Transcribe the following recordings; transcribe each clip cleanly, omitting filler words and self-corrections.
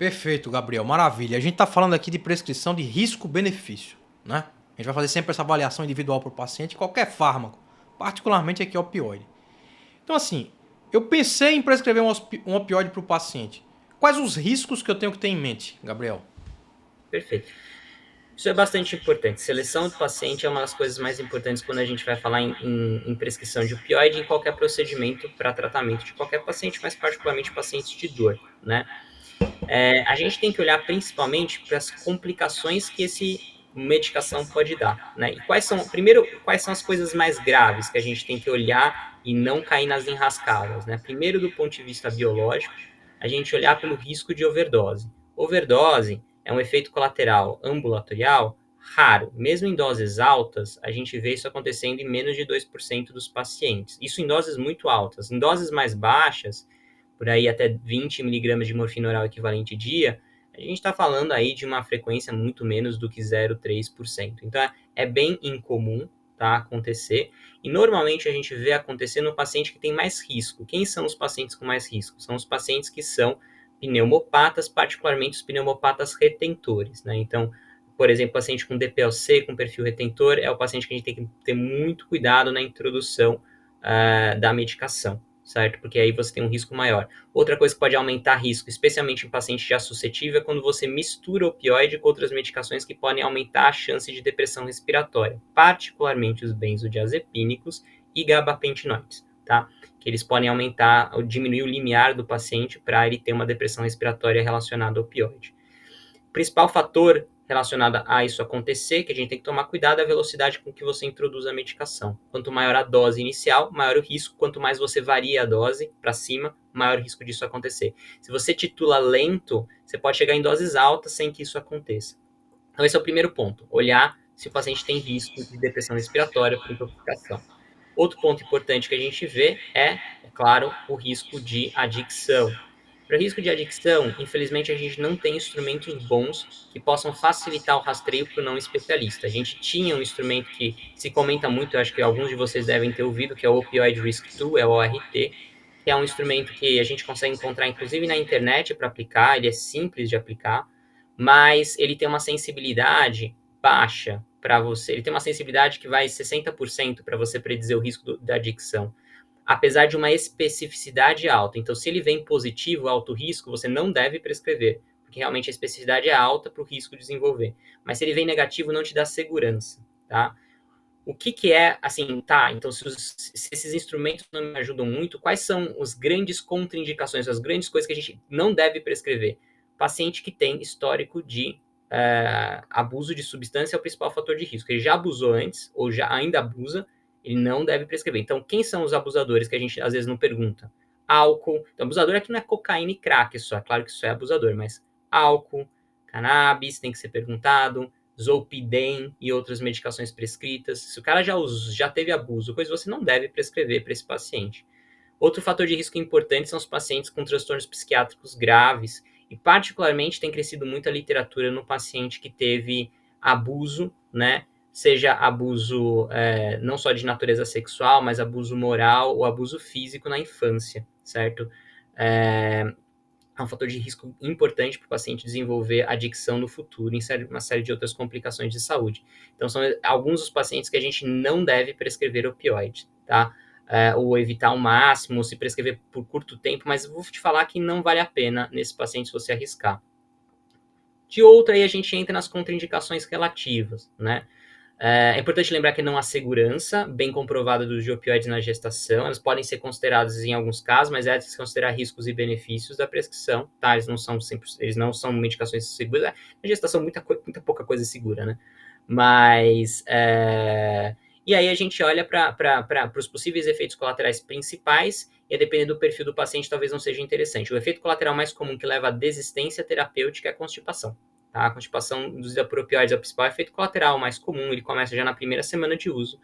Perfeito, Gabriel. Maravilha. A gente está falando aqui de prescrição de risco-benefício, né? A gente vai fazer sempre essa avaliação individual para o paciente, qualquer fármaco, particularmente aqui opioide. Então, assim, eu pensei em prescrever um opioide para o paciente. Quais os riscos que eu tenho que ter em mente, Gabriel? Perfeito. Isso é bastante importante. Seleção do paciente é uma das coisas mais importantes quando a gente vai falar em prescrição de opioide em qualquer procedimento para tratamento de qualquer paciente, mas particularmente pacientes de dor, né? A gente tem que olhar principalmente para as complicações que esse medicação pode dar, né? E quais são as coisas mais graves que a gente tem que olhar e não cair nas enrascadas, né? Primeiro, do ponto de vista biológico, a gente olhar pelo risco de overdose. Overdose é um efeito colateral ambulatorial raro. Mesmo em doses altas, a gente vê isso acontecendo em menos de 2% dos pacientes. Isso em doses muito altas. Em doses mais baixas, por aí até 20 miligramas de morfina oral equivalente dia, a gente está falando aí de uma frequência muito menos do que 0,3%. Então, é bem incomum, tá, acontecer. E normalmente a gente vê acontecer no paciente que tem mais risco. Quem são os pacientes com mais risco? São os pacientes que são pneumopatas, particularmente os pneumopatas retentores, né? Então, por exemplo, paciente com DPLC, com perfil retentor, é o paciente que a gente tem que ter muito cuidado na introdução da medicação, certo? Porque aí você tem um risco maior. Outra coisa que pode aumentar risco, especialmente em paciente já suscetível, é quando você mistura opioide com outras medicações que podem aumentar a chance de depressão respiratória, particularmente os benzodiazepínicos e gabapentinoides, tá? Que eles podem aumentar ou diminuir o limiar do paciente para ele ter uma depressão respiratória relacionada ao opioide. O principal fator relacionado a isso acontecer, que a gente tem que tomar cuidado, é a velocidade com que você introduz a medicação. Quanto maior a dose inicial, maior o risco. Quanto mais você varia a dose para cima, maior o risco disso acontecer. Se você titula lento, você pode chegar em doses altas sem que isso aconteça. Então, esse é o primeiro ponto. Olhar se o paciente tem risco de depressão respiratória por intoxicação. Outro ponto importante que a gente vê é claro, o risco de adicção. Para risco de adicção, infelizmente, a gente não tem instrumentos bons que possam facilitar o rastreio para o não especialista. A gente tinha um instrumento que se comenta muito, eu acho que alguns de vocês devem ter ouvido, que é o Opioid Risk Tool, é o ORT, que é um instrumento que a gente consegue encontrar, inclusive, na internet para aplicar, ele é simples de aplicar, mas ele tem uma sensibilidade baixa para você. Ele tem uma sensibilidade que vai 60% para você predizer o risco da adicção, apesar de uma especificidade alta. Então, se ele vem positivo, alto risco, você não deve prescrever, porque realmente a especificidade é alta para o risco de desenvolver. Mas se ele vem negativo, não te dá segurança, tá? O que é, assim, tá, então se esses instrumentos não me ajudam muito, quais são as grandes contraindicações, as grandes coisas que a gente não deve prescrever? Paciente que tem histórico de abuso de substância é o principal fator de risco. Ele já abusou antes, ou já ainda abusa, ele não deve prescrever. Então, quem são os abusadores que a gente às vezes não pergunta? Álcool. Então, abusador aqui não é cocaína e crack só, é claro que isso é abusador, mas álcool, cannabis tem que ser perguntado, Zolpidem e outras medicações prescritas. Se o cara já teve abuso, coisa você não deve prescrever para esse paciente. Outro fator de risco importante são os pacientes com transtornos psiquiátricos graves, e particularmente tem crescido muito a literatura no paciente que teve abuso, né? Seja abuso não só de natureza sexual, mas abuso moral ou abuso físico na infância, certo? É um fator de risco importante para o paciente desenvolver adicção no futuro, em uma série de outras complicações de saúde. Então, são alguns dos pacientes que a gente não deve prescrever opioide, tá? Ou evitar ao máximo, ou se prescrever por curto tempo, mas eu vou te falar que não vale a pena nesse paciente se você arriscar. De outra, aí a gente entra nas contraindicações relativas, né? É importante lembrar que não há segurança bem comprovada dos opioides na gestação. Elas podem ser consideradas em alguns casos, mas é de se considerar riscos e benefícios da prescrição, tá? Eles não são sempre, eles não são medicações seguras. Na gestação, muita pouca coisa é segura, né? Mas, e aí a gente olha para os possíveis efeitos colaterais principais, e a depender do perfil do paciente, talvez não seja interessante. O efeito colateral mais comum que leva à desistência terapêutica é a constipação. Tá? A constipação induzida por opioides é o principal efeito colateral mais comum, ele começa já na primeira semana de uso,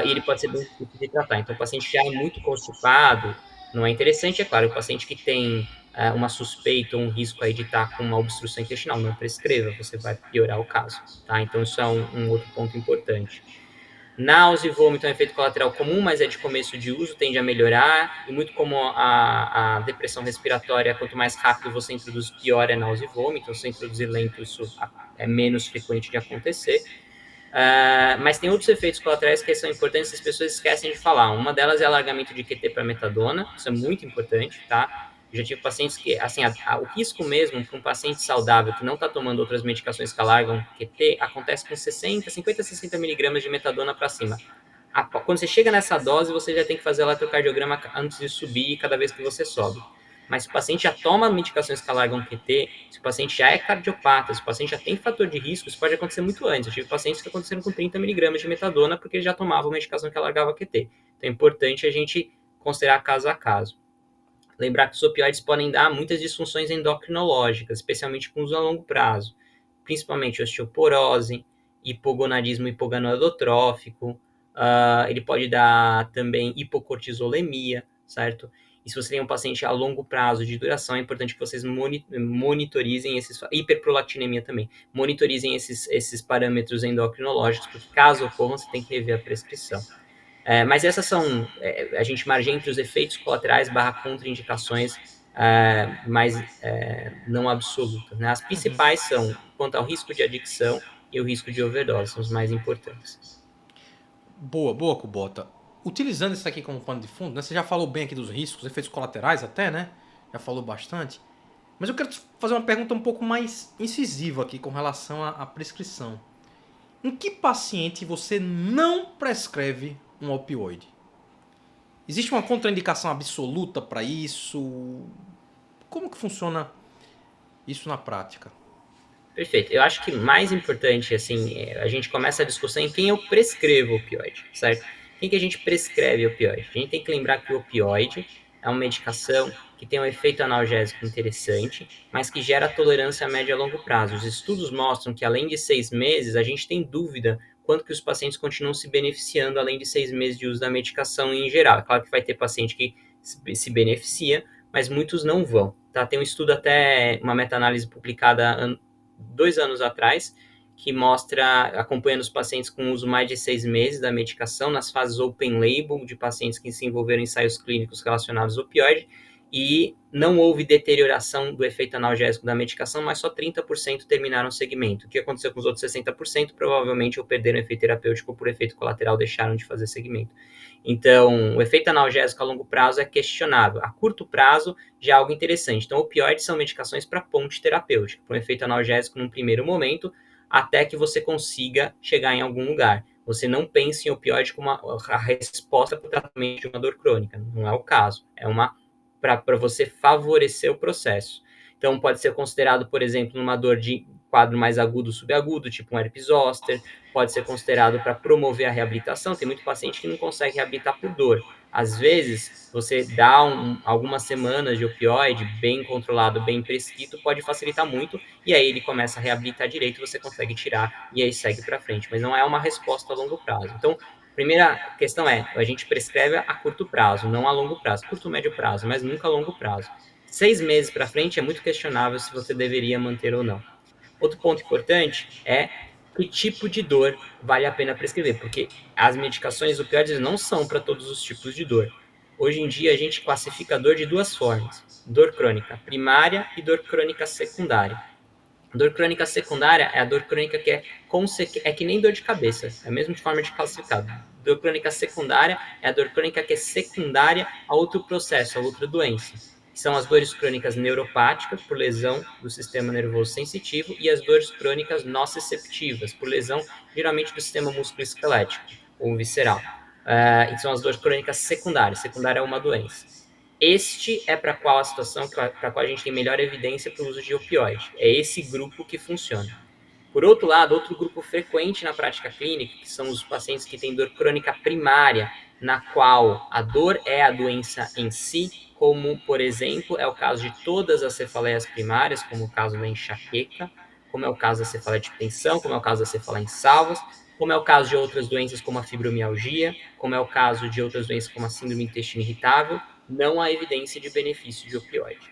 e ele pode ser bem difícil de tratar. Então, o paciente já é muito constipado, não é interessante, é claro, o paciente que tem uma suspeita ou um risco aí de estar com uma obstrução intestinal, não prescreva, você vai piorar o caso, tá? Então, isso é um outro ponto importante. Náusea e vômito é um efeito colateral comum, mas é de começo de uso, tende a melhorar, e muito como a depressão respiratória, quanto mais rápido você introduz, pior é náusea e vômito, então se você introduzir lento, isso é menos frequente de acontecer. Mas tem outros efeitos colaterais que são importantes e as pessoas esquecem de falar. Uma delas é alargamento de QT para metadona, isso é muito importante, tá? Eu já tive pacientes que, assim, o risco mesmo para um paciente saudável que não está tomando outras medicações que alargam QT acontece com 50, 60 miligramas de metadona para cima. Quando você chega nessa dose, você já tem que fazer eletrocardiograma antes de subir cada vez que você sobe. Mas se o paciente já toma medicações que alargam QT, se o paciente já é cardiopata, se o paciente já tem fator de risco, isso pode acontecer muito antes. Eu tive pacientes que aconteceram com 30 miligramas de metadona porque já tomavam medicação que alargava QT. Então é importante a gente considerar caso a caso. Lembrar que os opioides podem dar muitas disfunções endocrinológicas, especialmente com uso a longo prazo, principalmente osteoporose, hipogonadismo hipogonadotrófico, ele pode dar também hipocortisolemia, certo? E se você tem um paciente a longo prazo de duração, é importante que vocês monitorizem esses, hiperprolactinemia também, monitorizem esses parâmetros endocrinológicos, porque caso ocorram, você tem que rever a prescrição. Mas essas são, a gente margeia entre os efeitos colaterais / contraindicações mais não absolutas. Né? As principais são quanto ao risco de adicção e o risco de overdose, são os mais importantes. Boa, boa, Kubota. Utilizando isso aqui como pano de fundo, né? Você já falou bem aqui dos riscos, efeitos colaterais até, né? Já falou bastante. Mas eu quero te fazer uma pergunta um pouco mais incisiva aqui com relação à prescrição. Em que paciente você não prescreve um opioide? Existe uma contraindicação absoluta para isso? Como que funciona isso na prática? Perfeito. Eu acho que mais importante, assim, a gente começa a discussão em quem eu prescrevo opioide, certo? Quem que a gente prescreve opioide? A gente tem que lembrar que o opioide é uma medicação que tem um efeito analgésico interessante, mas que gera tolerância a médio e a longo prazo. Os estudos mostram que além de 6 meses, a gente tem dúvida quanto que os pacientes continuam se beneficiando além de 6 meses de uso da medicação em geral. É claro que vai ter paciente que se beneficia, mas muitos não vão. Tá? Tem um estudo até, uma meta-análise publicada 2 anos atrás, que mostra, acompanhando os pacientes com uso mais de 6 meses da medicação, nas fases open label, de pacientes que se envolveram em ensaios clínicos relacionados ao opioide, e não houve deterioração do efeito analgésico da medicação, mas só 30% terminaram o segmento. O que aconteceu com os outros 60%? Provavelmente ou perderam o efeito terapêutico ou por efeito colateral deixaram de fazer segmento. Então, o efeito analgésico a longo prazo é questionável. A curto prazo, já é algo interessante. Então, opioides são medicações para ponte terapêutica, para um efeito analgésico num primeiro momento, até que você consiga chegar em algum lugar. Você não pense em opioide como a resposta para o tratamento de uma dor crônica. Não é o caso. É uma para você favorecer o processo. Então, pode ser considerado, por exemplo, numa dor de quadro mais agudo, subagudo, tipo um herpes zoster, pode ser considerado para promover a reabilitação. Tem muito paciente que não consegue reabilitar por dor. Às vezes, você dá algumas semanas de opioide bem controlado, bem prescrito, pode facilitar muito, e aí ele começa a reabilitar direito, você consegue tirar e aí segue para frente. Mas não é uma resposta a longo prazo. Então, primeira questão é, a gente prescreve a curto prazo, não a longo prazo. Curto, médio prazo, mas nunca a longo prazo. 6 meses para frente é muito questionável se você deveria manter ou não. Outro ponto importante é que tipo de dor vale a pena prescrever, porque as medicações opioides não são para todos os tipos de dor. Hoje em dia a gente classifica a dor de duas formas: dor crônica primária e dor crônica secundária. Dor crônica secundária é a dor crônica que é que nem dor de cabeça, é a mesma forma de classificar. Dor crônica secundária é a dor crônica que é secundária a outro processo, a outra doença. Que são as dores crônicas neuropáticas, por lesão do sistema nervoso sensitivo, e as dores crônicas nociceptivas, por lesão geralmente do sistema músculo-esquelético ou visceral. E são as dores crônicas secundárias. Secundária é uma doença. Este é para qual a situação, para qual a gente tem melhor evidência para o uso de opioide. É esse grupo que funciona. Por outro lado, outro grupo frequente na prática clínica, que são os pacientes que têm dor crônica primária, na qual a dor é a doença em si, como, por exemplo, é o caso de todas as cefaleias primárias, como o caso da enxaqueca, como é o caso da cefaleia de tensão, como é o caso da cefaleia em salvas, como é o caso de outras doenças como a fibromialgia, como é o caso de outras doenças como a síndrome do intestino irritável, não há evidência de benefício de opioide.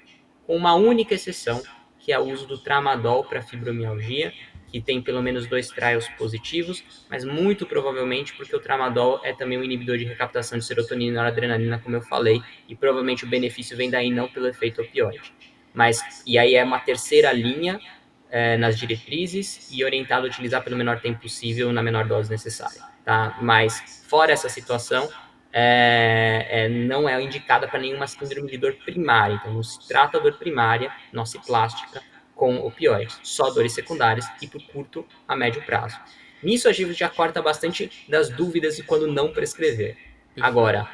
Com uma única exceção, que é o uso do tramadol para fibromialgia, que tem pelo menos 2 trials positivos, mas muito provavelmente porque o tramadol é também um inibidor de recaptação de serotonina e noradrenalina, como eu falei, e provavelmente o benefício vem daí não pelo efeito opioide. E aí é uma terceira linha nas diretrizes e orientado a utilizar pelo menor tempo possível na menor dose necessária, tá? Mas fora essa situação, não é indicada para nenhuma síndrome de dor primária, então não se trata dor primária, nociplástica, com opioides, só dores secundárias e por curto a médio prazo. Nisso a gente já corta bastante das dúvidas de quando não prescrever. Agora,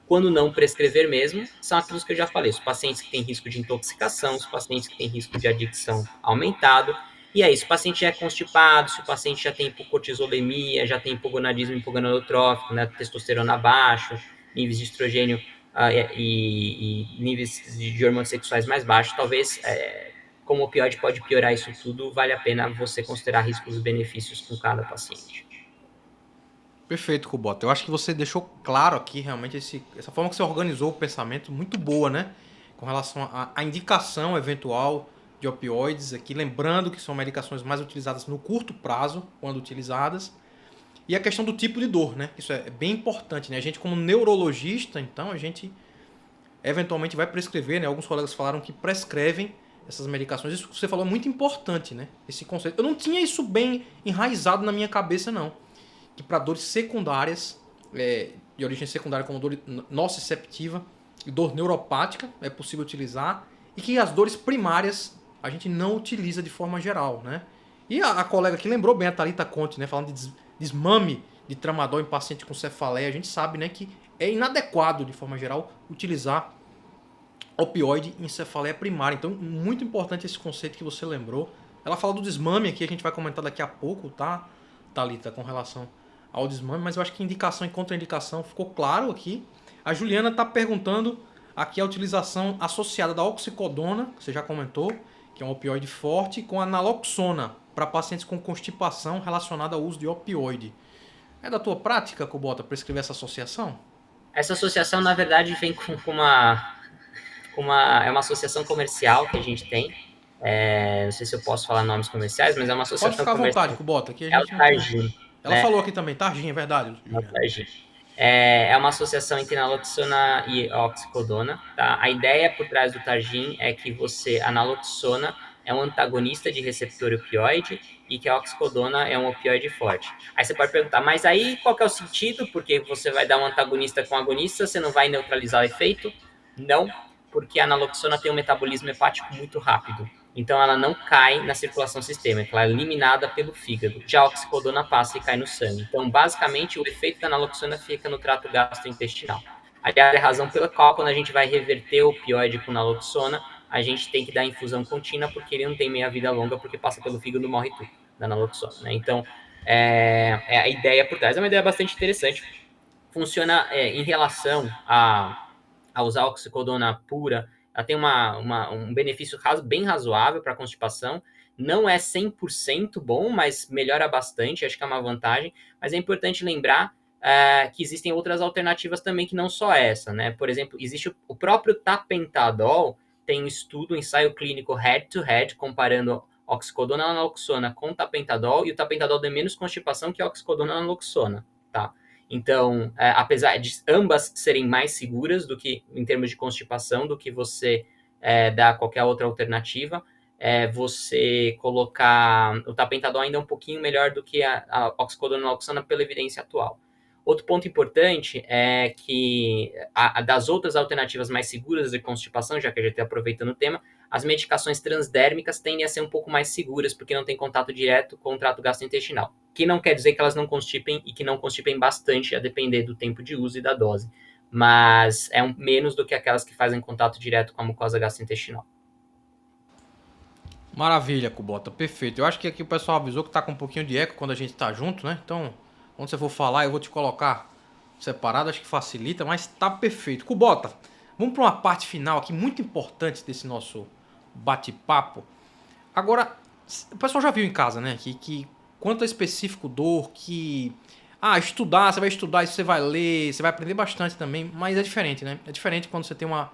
quando não prescrever mesmo, são aqueles que eu já falei, os pacientes que têm risco de intoxicação, os pacientes que têm risco de adicção aumentado, e aí, se o paciente já é constipado, se o paciente já tem hipocortisolemia, já tem hipogonadismo hipogonadotrófico, né, testosterona baixo, níveis de estrogênio e níveis de hormônios sexuais mais baixos, talvez, como o opioide pode piorar isso tudo, vale a pena você considerar riscos e benefícios com cada paciente. Perfeito, Kubota. Eu acho que você deixou claro aqui realmente essa forma que você organizou o pensamento, muito boa, né? Com relação à indicação eventual de opioides aqui, lembrando que são medicações mais utilizadas no curto prazo, quando utilizadas. E a questão do tipo de dor, né? Isso é bem importante, né? A gente como neurologista, então, a gente eventualmente vai prescrever, né? Alguns colegas falaram que prescrevem essas medicações. Isso que você falou é muito importante, né? Esse conceito. Eu não tinha isso bem enraizado na minha cabeça, não. Que para dores secundárias, de origem secundária como dor nociceptiva e dor neuropática, é possível utilizar. E que as dores primárias a gente não utiliza de forma geral, né? E a colega que lembrou bem, a Thalita Conte, né? Falando de desmame de tramadol em paciente com cefaleia, a gente sabe, né, que é inadequado, de forma geral, utilizar opioide em cefaleia primária. Então, muito importante esse conceito que você lembrou. Ela fala do desmame aqui, a gente vai comentar daqui a pouco, tá, Thalita, com relação ao desmame, mas eu acho que indicação e contraindicação ficou claro aqui. A Juliana está perguntando aqui a utilização associada da oxicodona, que você já comentou, que é um opioide forte, com a naloxona, para pacientes com constipação relacionada ao uso de opioide. É da tua prática, Kubota, prescrever essa associação? Essa associação, na verdade, vem com é uma associação comercial que a gente tem. Não sei se eu posso falar nomes comerciais, mas é uma Pode associação ficar à vontade, comercial. Kubota, que a É o gente não tem... Targin, Ela né? falou aqui também, Targin, é verdade, Juliana. Targin. É uma associação entre naloxona e oxicodona. Tá? A ideia por trás do Targin é que a naloxona é um antagonista de receptor opioide e que a oxicodona é um opioide forte. Aí você pode perguntar, mas aí qual que é o sentido? Porque você vai dar um antagonista com agonista, você não vai neutralizar o efeito? Não, porque a naloxona tem um metabolismo hepático muito rápido. Então ela não cai na circulação sistêmica, ela é eliminada pelo fígado. Já a oxicodona passa e cai no sangue. Então, basicamente, o efeito da naloxona fica no trato gastrointestinal. Aliás, é a razão pela qual, quando a gente vai reverter o opioide com naloxona, a gente tem que dar infusão contínua, porque ele não tem meia-vida longa, porque passa pelo fígado e morre tudo, da naloxona. Né? Então, é a ideia por trás. É uma ideia bastante interessante. Funciona em relação a usar oxicodona pura, ela tem um benefício bem razoável para constipação. Não é 100% bom, mas melhora bastante, acho que é uma vantagem. Mas é importante lembrar que existem outras alternativas também que não só essa, né? Por exemplo, existe o próprio tapentadol, tem um estudo, um ensaio clínico head-to-head, comparando oxicodona naloxona com tapentadol, e o tapentadol tem menos constipação que a oxicodona naloxona, tá? Então, apesar de ambas serem mais seguras do que em termos de constipação do que você dar qualquer outra alternativa, você colocar o tapentadol ainda é um pouquinho melhor do que a oxicodona naloxona pela evidência atual. Outro ponto importante é que das outras alternativas mais seguras de constipação, já que a gente está aproveitando o tema, as medicações transdérmicas tendem a ser um pouco mais seguras, porque não tem contato direto com o trato gastrointestinal. Que não quer dizer que elas não constipem e que não constipem bastante, a depender do tempo de uso e da dose. Mas menos do que aquelas que fazem contato direto com a mucosa gastrointestinal. Maravilha, Kubota, perfeito. Eu acho que aqui o pessoal avisou que tá com um pouquinho de eco quando a gente tá junto, né? Então, quando você for falar, eu vou te colocar separado, acho que facilita, mas tá perfeito. Kubota, vamos para uma parte final aqui muito importante desse nosso bate-papo. Agora, o pessoal já viu em casa, né? Que quanto a específico dor, que... estudar, você vai estudar, isso você vai ler, você vai aprender bastante também, mas é diferente, né? É diferente quando você tem uma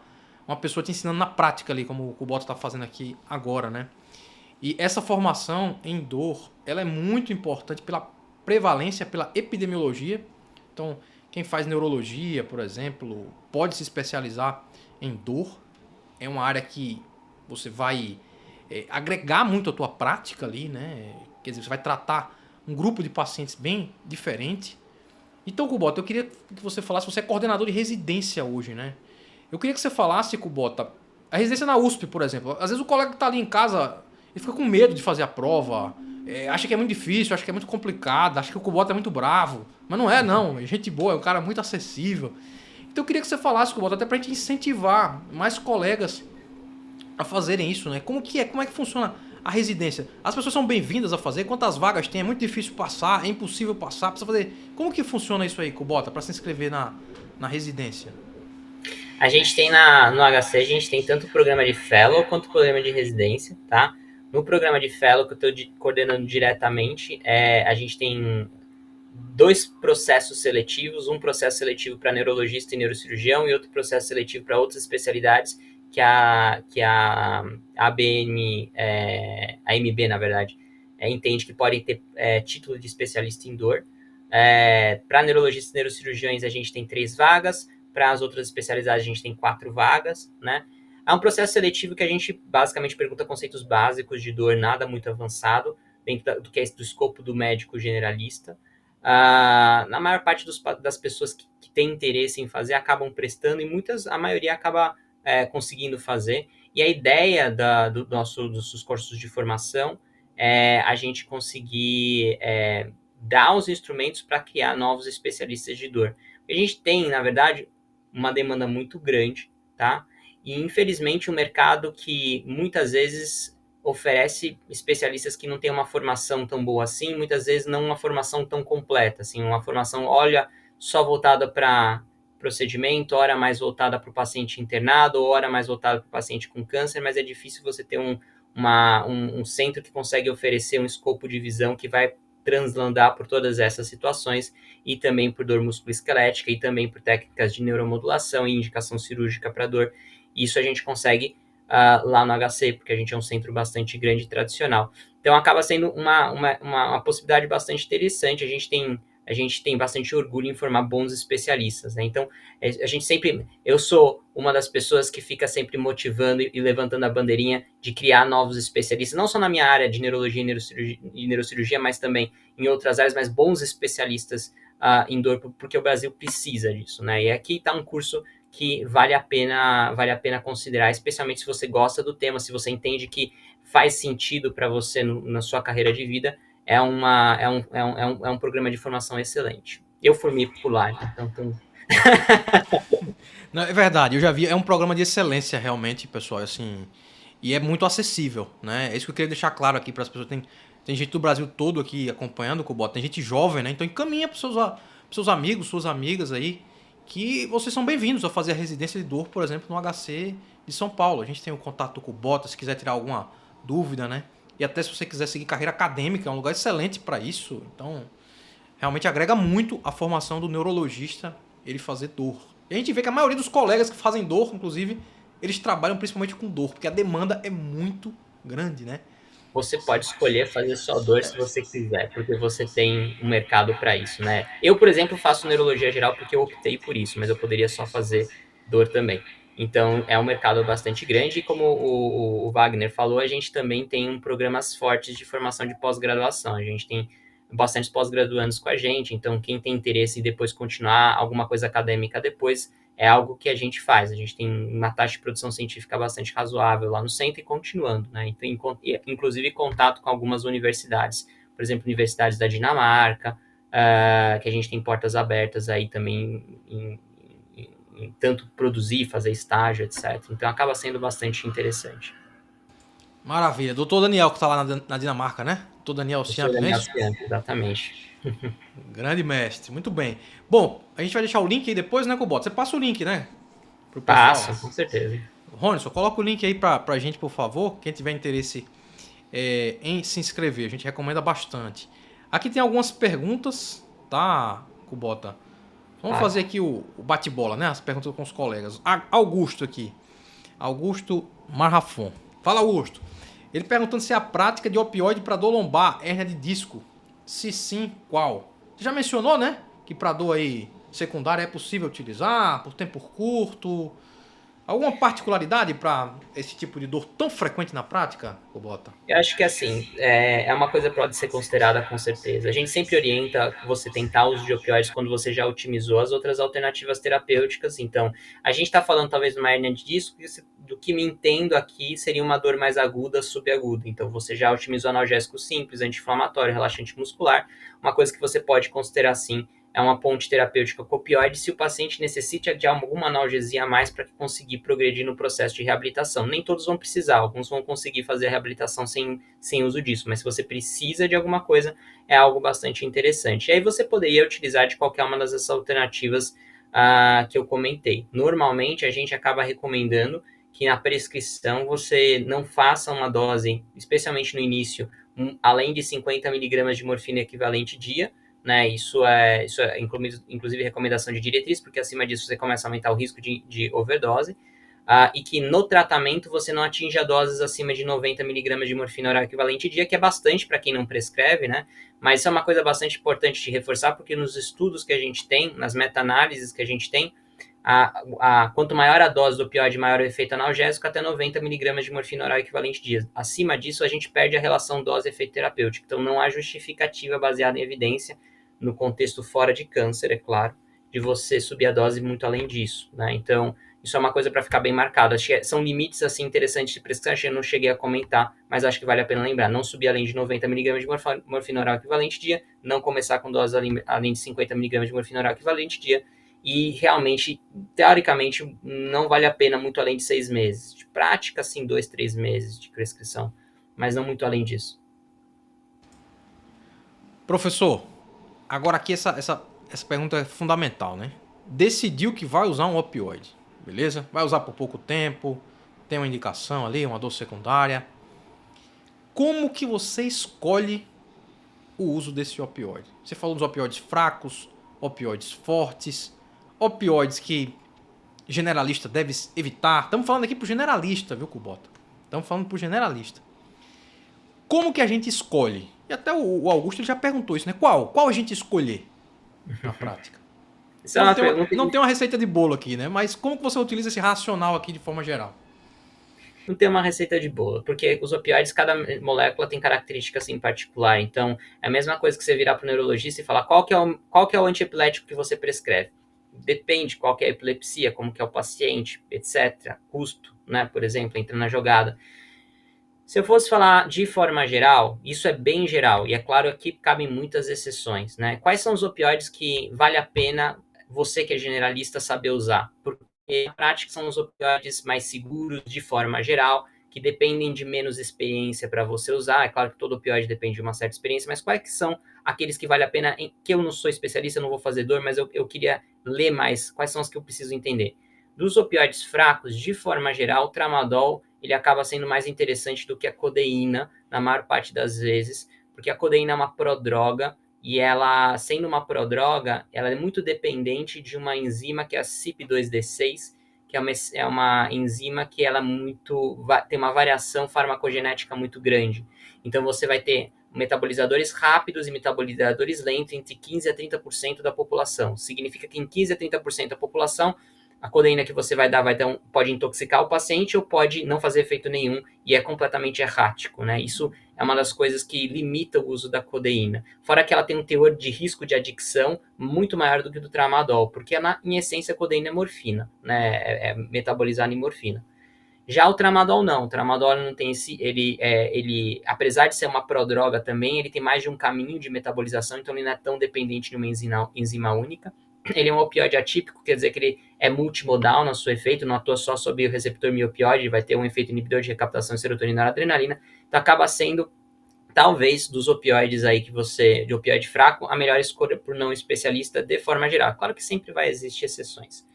pessoa te ensinando na prática ali, como o Kubota tá fazendo aqui agora, né? E essa formação em dor, ela é muito importante pela prevalência, pela epidemiologia. Então, quem faz neurologia, por exemplo, pode se especializar em dor. É uma área que você vai agregar muito a tua prática ali, né? Quer dizer, você vai tratar um grupo de pacientes bem diferente. Então, Kubota, eu queria que você falasse, você é coordenador de residência hoje, né? Eu queria que você falasse, Kubota, a residência na USP, por exemplo. Às vezes o colega que está ali em casa, ele fica com medo de fazer a prova, acha que é muito difícil, acha que é muito complicado, acha que o Kubota é muito bravo. Mas não é, não. É gente boa, é um cara muito acessível. Então eu queria que você falasse, Kubota, até pra gente incentivar mais colegas a fazerem isso, né? Como é que funciona a residência? As pessoas são bem-vindas a fazer? Quantas vagas tem? É muito difícil passar? É impossível passar? Precisa fazer... Como que funciona isso aí, Kubota, para se inscrever na residência? A gente tem no HC, a gente tem tanto o programa de Fellow quanto o programa de residência, tá? No programa de Fellow, que eu estou coordenando diretamente, a gente tem 2 processos seletivos, um processo seletivo para neurologista e neurocirurgião e outro processo seletivo para outras especialidades que a ABN, a MB, na verdade, entende que podem ter título de especialista em dor. Para neurologistas e neurocirurgiões, a gente tem 3 vagas, para as outras especialidades, a gente tem 4 vagas, né? É um processo seletivo que a gente basicamente pergunta conceitos básicos de dor, nada muito avançado, dentro do que é do escopo do médico generalista. Na maior parte das pessoas que têm interesse em fazer acabam prestando e a maioria acaba conseguindo fazer. E a ideia dos nossos cursos de formação é a gente conseguir dar os instrumentos para criar novos especialistas de dor. A gente tem, na verdade, uma demanda muito grande, tá? E infelizmente o mercado que muitas vezes oferece especialistas que não têm uma formação tão boa assim, muitas vezes não uma formação tão completa, assim, uma formação, olha, só voltada para procedimento, hora mais voltada para o paciente internado, hora mais voltada para o paciente com câncer, mas é difícil você ter um centro que consegue oferecer um escopo de visão que vai translandar por todas essas situações e também por dor musculoesquelética e também por técnicas de neuromodulação e indicação cirúrgica para dor. Isso a gente consegue lá no HC, porque a gente é um centro bastante grande e tradicional. Então acaba sendo uma possibilidade bastante interessante. A gente tem bastante orgulho em formar bons especialistas, né? Então, eu sou uma das pessoas que fica sempre motivando e levantando a bandeirinha de criar novos especialistas, não só na minha área de neurologia e neurocirurgia, mas também em outras áreas, mas bons especialistas em dor, porque o Brasil precisa disso, né? E aqui está um curso que vale a pena considerar, especialmente se você gosta do tema, se você entende que faz sentido para você na sua carreira de vida, é um programa de formação excelente. Eu formei por lá, então... Não, é verdade, eu já vi, é um programa de excelência realmente, pessoal, assim, e é muito acessível, né? É isso que eu queria deixar claro aqui para as pessoas. Tem gente do Brasil todo aqui acompanhando o Kubota, tem gente jovem, né? Então encaminha para seus amigos, suas amigas aí, que vocês são bem-vindos a fazer a residência de dor, por exemplo, no HC de São Paulo. A gente tem o contato do Kubota, se quiser tirar alguma dúvida, né? E até se você quiser seguir carreira acadêmica, é um lugar excelente para isso. Então, realmente agrega muito a formação do neurologista ele fazer dor. E a gente vê que a maioria dos colegas que fazem dor, inclusive, eles trabalham principalmente com dor, porque a demanda é muito grande, né? Você pode escolher fazer só dor se você quiser, porque você tem um mercado para isso, né? Eu, por exemplo, faço neurologia geral porque eu optei por isso, mas eu poderia só fazer dor também. Então, é um mercado bastante grande e como o Wagner falou, a gente também tem programas fortes de formação de pós-graduação. A gente tem bastante pós-graduandos com a gente, então quem tem interesse em depois continuar alguma coisa acadêmica depois, é algo que a gente faz. A gente tem uma taxa de produção científica bastante razoável lá no centro e continuando, né? Então, inclusive contato com algumas universidades, por exemplo, universidades da Dinamarca, que a gente tem portas abertas aí também em tanto produzir, fazer estágio, etc. Então acaba sendo bastante interessante. Maravilha. Doutor Daniel, que está lá na Dinamarca, né? Doutor Daniel Professor Ciamp, não é Daniel isso? Ciampi, exatamente. Grande mestre. Muito bem. Bom, a gente vai deixar o link aí depois, né, Kubota? Você passa o link, né? Pro pessoal. Passa, com certeza. Rony, só coloca o link aí pra gente, por favor. Quem tiver interesse em se inscrever, a gente recomenda bastante. Aqui tem algumas perguntas, tá, Kubota? Vamos fazer aqui o bate-bola, né? As perguntas com os colegas. Augusto aqui. Augusto Marrafon. Fala, Augusto. Ele perguntando se é a prática de opioide para dor lombar, hérnia de disco. Se sim, qual? Você já mencionou, né? Que para dor aí secundária é possível utilizar por tempo curto. Alguma particularidade para esse tipo de dor tão frequente na prática, Kubota? Eu acho que assim, é uma coisa que pode ser considerada com certeza. A gente sempre orienta você tentar o uso de opioides quando você já otimizou as outras alternativas terapêuticas. Então, a gente está falando talvez de uma hérnia de disco, do que me entendo aqui seria uma dor mais aguda, subaguda. Então, você já otimizou analgésico simples, anti-inflamatório, relaxante muscular. Uma coisa que você pode considerar sim é uma ponte terapêutica com opioide se o paciente necessita de alguma analgesia a mais para conseguir progredir no processo de reabilitação. Nem todos vão precisar, alguns vão conseguir fazer a reabilitação sem uso disso, mas se você precisa de alguma coisa, é algo bastante interessante. E aí você poderia utilizar de qualquer uma dessas alternativas que eu comentei. Normalmente, a gente acaba recomendando que na prescrição você não faça uma dose, especialmente no início, além de 50 miligramas de morfina equivalente dia, né? Isso é inclusive recomendação de diretriz, porque acima disso você começa a aumentar o risco de overdose, e que no tratamento você não atinja doses acima de 90 miligramas de morfina oral equivalente dia, que é bastante para quem não prescreve, né? Mas isso é uma coisa bastante importante de reforçar, porque nos estudos que a gente tem, nas meta-análises que a gente tem, quanto maior a dose do opioide, maior o efeito analgésico, até 90 miligramas de morfina oral equivalente dia. Acima disso, a gente perde a relação dose-efeito terapêutico. Então, não há justificativa baseada em evidência, no contexto fora de câncer, é claro, de você subir a dose muito além disso, né? Então, isso é uma coisa para ficar bem marcado. Acho que são limites assim interessantes de prescrição, eu não cheguei a comentar, mas acho que vale a pena lembrar. Não subir além de 90 miligramas de morfina oral equivalente dia, não começar com dose além de 50 miligramas de morfina oral equivalente dia, e realmente, teoricamente, não vale a pena muito além de 6 meses. De prática, sim, 2, 3 meses de prescrição, mas não muito além disso. Professor, agora aqui essa pergunta é fundamental, né? Decidiu que vai usar um opioide, beleza? Vai usar por pouco tempo, tem uma indicação ali, uma dor secundária. Como que você escolhe o uso desse opioide? Você falou dos opioides fracos, opioides fortes, opioides que generalista deve evitar. Estamos falando aqui pro generalista, viu, Kubota? Estamos falando pro generalista. Como que a gente escolhe? E até o Augusto ele já perguntou isso, né? Qual a gente escolher na prática? Isso é uma pergunta Não tem uma receita de bolo aqui, né? Mas como que você utiliza esse racional aqui de forma geral? não tem uma receita de bolo, porque os opioides, cada molécula tem características em particular. Então, é a mesma coisa que você virar para o neurologista e falar qual que é o antiepilético que você prescreve. Depende qual que é a epilepsia, como que é o paciente, etc. Custo, né, por exemplo, entra na jogada. Se eu fosse falar de forma geral, isso é bem geral, e é claro que cabem muitas exceções, né? Quais são os opioides que vale a pena você que é generalista saber usar? Porque na prática são os opioides mais seguros de forma geral, que dependem de menos experiência para você usar. É claro que todo opioide depende de uma certa experiência, mas quais que são aqueles que vale a pena, que eu não sou especialista, não vou fazer dor, mas eu queria ler mais, quais são os que eu preciso entender? Dos opioides fracos, de forma geral, o tramadol ele acaba sendo mais interessante do que a codeína, na maior parte das vezes, porque a codeína é uma prodroga, e ela, sendo uma prodroga, ela é muito dependente de uma enzima que é a CYP2D6, que é uma enzima que ela tem uma variação farmacogenética muito grande. Então você vai ter metabolizadores rápidos e metabolizadores lentos entre 15% a 30% da população. Significa que em 15% a 30% da população a codeína que você vai dar pode intoxicar o paciente ou pode não fazer efeito nenhum e é completamente errático, né? Isso é uma das coisas que limita o uso da codeína. Fora que ela tem um teor de risco de adicção muito maior do que o do tramadol, porque em essência a codeína é morfina, né? É metabolizada em morfina. Já o tramadol não, o tramadol não tem ele apesar de ser uma prodroga também, ele tem mais de um caminho de metabolização, então ele não é tão dependente de uma enzima única. Ele é um opioide atípico, quer dizer que ele é multimodal no seu efeito, não atua só sobre o receptor miopioide, vai ter um efeito inibidor de recaptação de serotonina e adrenalina, então acaba sendo, talvez, dos opioides aí de opioide fraco, a melhor escolha por não especialista de forma geral. Claro que sempre vai existir exceções.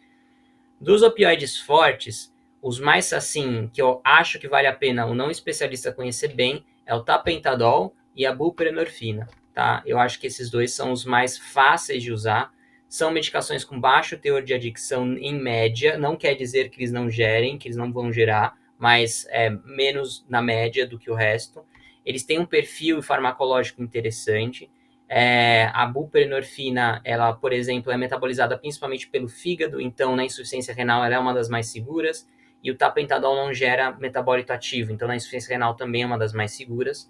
Dos opioides fortes, os mais, assim, que eu acho que vale a pena o não especialista conhecer bem, é o tapentadol e a buprenorfina, tá? Eu acho que esses dois são os mais fáceis de usar, são medicações com baixo teor de adicção em média, não quer dizer que eles não gerem, que eles não vão gerar, mas menos na média do que o resto. Eles têm um perfil farmacológico interessante. A buprenorfina, ela, por exemplo, é metabolizada principalmente pelo fígado, então na insuficiência renal ela é uma das mais seguras, e o tapentadol não gera metabólito ativo, então na insuficiência renal também é uma das mais seguras.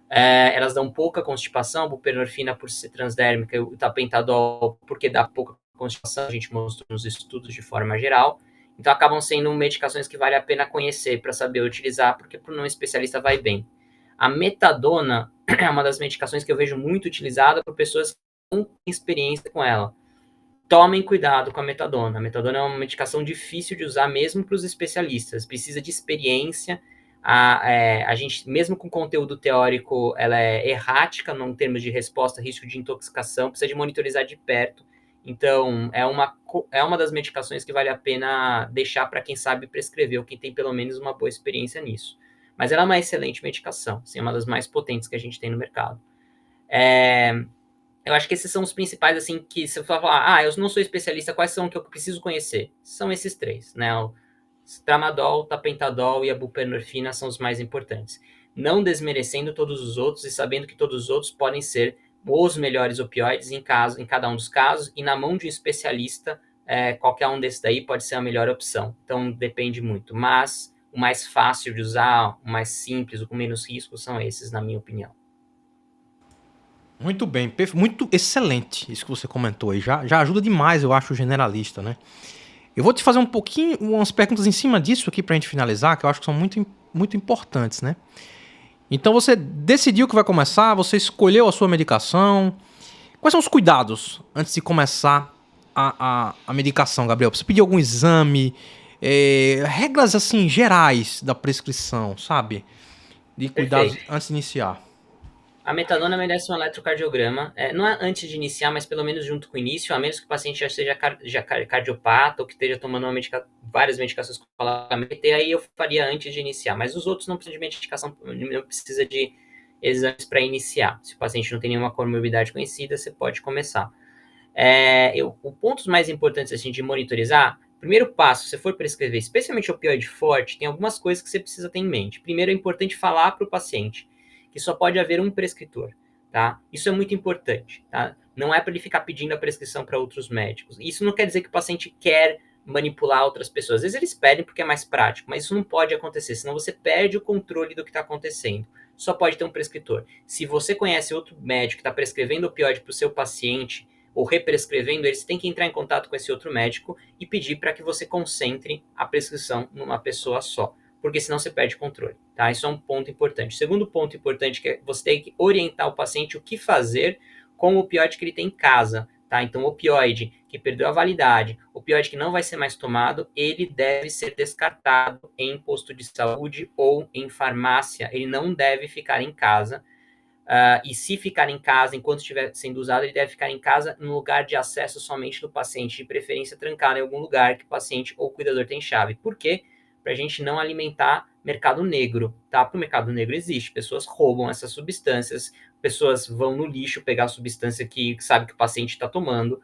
Elas dão pouca constipação, a buprenorfina por ser transdérmica, o tapentadol porque dá pouca constipação, a gente mostrou nos estudos de forma geral. Então acabam sendo medicações que vale a pena conhecer para saber utilizar, porque para um não especialista vai bem. A metadona é uma das medicações que eu vejo muito utilizada por pessoas que não têm experiência com ela. Tomem cuidado com a metadona. A metadona é uma medicação difícil de usar mesmo para os especialistas. Precisa de experiência. A gente, mesmo com conteúdo teórico, ela é errática em termos de resposta, risco de intoxicação. Precisa de monitorizar de perto. Então, é uma das medicações que vale a pena deixar para quem sabe prescrever ou quem tem pelo menos uma boa experiência nisso. Mas ela é uma excelente medicação. Assim, é uma das mais potentes que a gente tem no mercado. Eu acho que esses são os principais, assim, que se eu falar, eu não sou especialista, quais são que eu preciso conhecer? São esses três, né? O tramadol, tapentadol e a buprenorfina são os mais importantes. Não desmerecendo todos os outros e sabendo que todos os outros podem ser os melhores opioides em cada um dos casos, e na mão de um especialista, qualquer um desses daí pode ser a melhor opção. Então, depende muito. Mas o mais fácil de usar, o mais simples, o com menos risco, são esses, na minha opinião. Muito bem, muito excelente isso que você comentou aí. Já ajuda demais, eu acho, o generalista, né? Eu vou te fazer umas perguntas em cima disso aqui pra gente finalizar, que eu acho que são muito importantes, né? Então você decidiu que vai começar, você escolheu a sua medicação. Quais são os cuidados antes de começar a medicação, Gabriel? Você pediu algum exame? Regras, assim, gerais da prescrição, sabe? De cuidados Perfeito. antes de iniciar. A metadona merece um eletrocardiograma, não é antes de iniciar, mas pelo menos junto com o início, a menos que o paciente já seja cardiopata ou que esteja tomando várias medicações com AMT, aí eu faria antes de iniciar. Mas os outros não precisam de medicação, não precisa de exames para iniciar. Se o paciente não tem nenhuma comorbidade conhecida, você pode começar. Os pontos mais importantes assim, de monitorizar, primeiro passo, se você for prescrever, especialmente opioide forte, tem algumas coisas que você precisa ter em mente. Primeiro, é importante falar para o paciente que só pode haver um prescritor, tá? Isso é muito importante, tá? Não é para ele ficar pedindo a prescrição para outros médicos. Isso não quer dizer que o paciente quer manipular outras pessoas. Às vezes eles pedem porque é mais prático, mas isso não pode acontecer, senão você perde o controle do que está acontecendo. Só pode ter um prescritor. Se você conhece outro médico que está prescrevendo opioide para o seu paciente ou represcrevendo ele, você tem que entrar em contato com esse outro médico e pedir para que você concentre a prescrição numa pessoa só, porque senão você perde controle, tá? Isso é um ponto importante. O segundo ponto importante é que você tem que orientar o paciente o que fazer com o opioide que ele tem em casa, tá? Então, opioide que perdeu a validade, opioide que não vai ser mais tomado, ele deve ser descartado em posto de saúde ou em farmácia. Ele não deve ficar em casa. E se ficar em casa, enquanto estiver sendo usado, ele deve ficar em casa no lugar de acesso somente do paciente, de preferência trancado em algum lugar que o paciente ou o cuidador tem chave. Por quê? Para a gente não alimentar mercado negro, tá? Porque o mercado negro existe, pessoas roubam essas substâncias, pessoas vão no lixo pegar a substância que sabe que o paciente está tomando,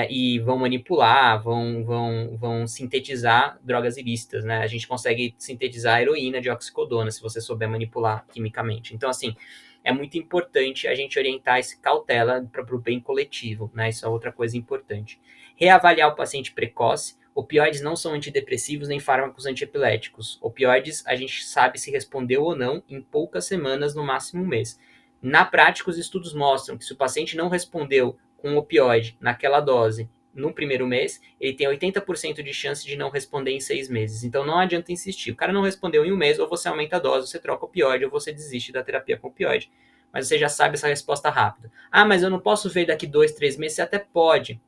e vão manipular, vão sintetizar drogas ilícitas, né? A gente consegue sintetizar heroína de oxicodona se você souber manipular quimicamente. Então, assim, é muito importante a gente orientar esse cautela para o bem coletivo, né? Isso é outra coisa importante. Reavaliar o paciente precoce. Opioides não são antidepressivos nem fármacos antiepiléticos. Opioides, a gente sabe se respondeu ou não em poucas semanas, no máximo um mês. Na prática, os estudos mostram que se o paciente não respondeu com um opioide naquela dose no primeiro mês, ele tem 80% de chance de não responder em 6 meses. Então não adianta insistir. O cara não respondeu em um mês, ou você aumenta a dose, você troca o opioide, ou você desiste da terapia com opioide. Mas você já sabe essa resposta rápida. Mas eu não posso ver daqui 2, 3 meses. Você até pode.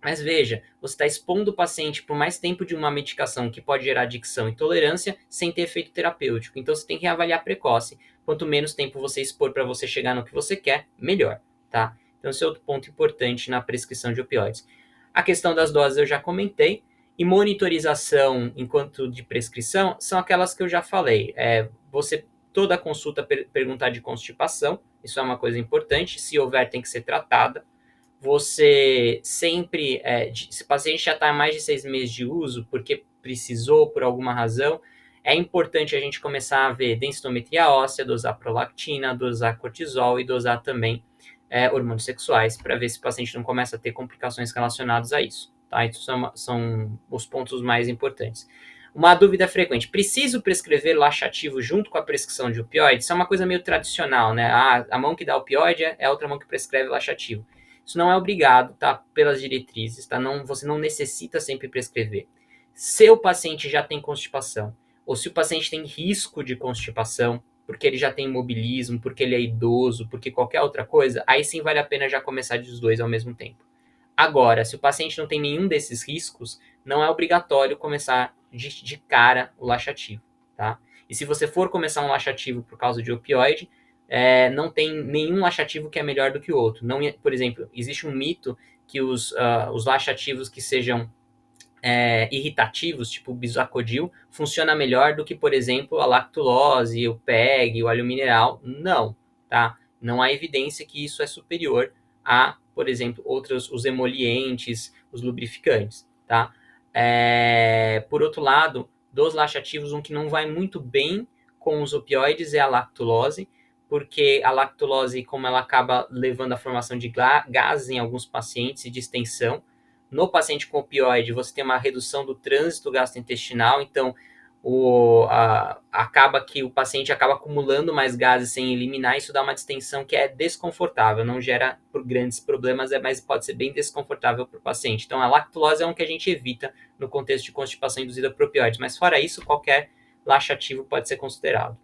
Mas veja, você está expondo o paciente por mais tempo de uma medicação que pode gerar adicção e intolerância sem ter efeito terapêutico. Então você tem que reavaliar precoce. Quanto menos tempo você expor para você chegar no que você quer, melhor, tá? Então esse é outro ponto importante na prescrição de opioides. A questão das doses eu já comentei. E monitorização enquanto de prescrição são aquelas que eu já falei. Você, toda a consulta, perguntar de constipação. Isso é uma coisa importante. Se houver, tem que ser tratada. Você sempre, se o paciente já está há mais de 6 meses de uso, porque precisou por alguma razão, é importante a gente começar a ver densitometria óssea, dosar prolactina, dosar cortisol e dosar também hormônios sexuais, para ver se o paciente não começa a ter complicações relacionadas a isso. Tá? Isso são os pontos mais importantes. Uma dúvida frequente: preciso prescrever laxativo junto com a prescrição de opioide? Isso é uma coisa meio tradicional, né? A mão que dá opioide é a outra mão que prescreve laxativo. Isso não é obrigado, tá? Pelas diretrizes, tá? Você não necessita sempre prescrever. Se o paciente já tem constipação, ou se o paciente tem risco de constipação, porque ele já tem imobilismo, porque ele é idoso, porque qualquer outra coisa, aí sim vale a pena já começar dos dois ao mesmo tempo. Agora, se o paciente não tem nenhum desses riscos, não é obrigatório começar de cara o laxativo, tá? E se você for começar um laxativo por causa de opioide, não tem nenhum laxativo que é melhor do que o outro. Não, por exemplo, existe um mito que os laxativos que sejam irritativos, tipo o bisacodil, funciona melhor do que, por exemplo, a lactulose, o PEG, o óleo mineral. Não, tá? Não há evidência que isso é superior a, por exemplo, os emolientes, os lubrificantes, tá? Por outro lado, dos laxativos, um que não vai muito bem com os opioides é a lactulose, porque a lactulose, como ela acaba levando à formação de gases em alguns pacientes e distensão, no paciente com opioide, você tem uma redução do trânsito gastrointestinal, então acaba que o paciente acaba acumulando mais gases sem eliminar, isso dá uma distensão que é desconfortável, não gera por grandes problemas, mas pode ser bem desconfortável para o paciente. Então, a lactulose é um que a gente evita no contexto de constipação induzida por opioides, mas fora isso, qualquer laxativo pode ser considerado.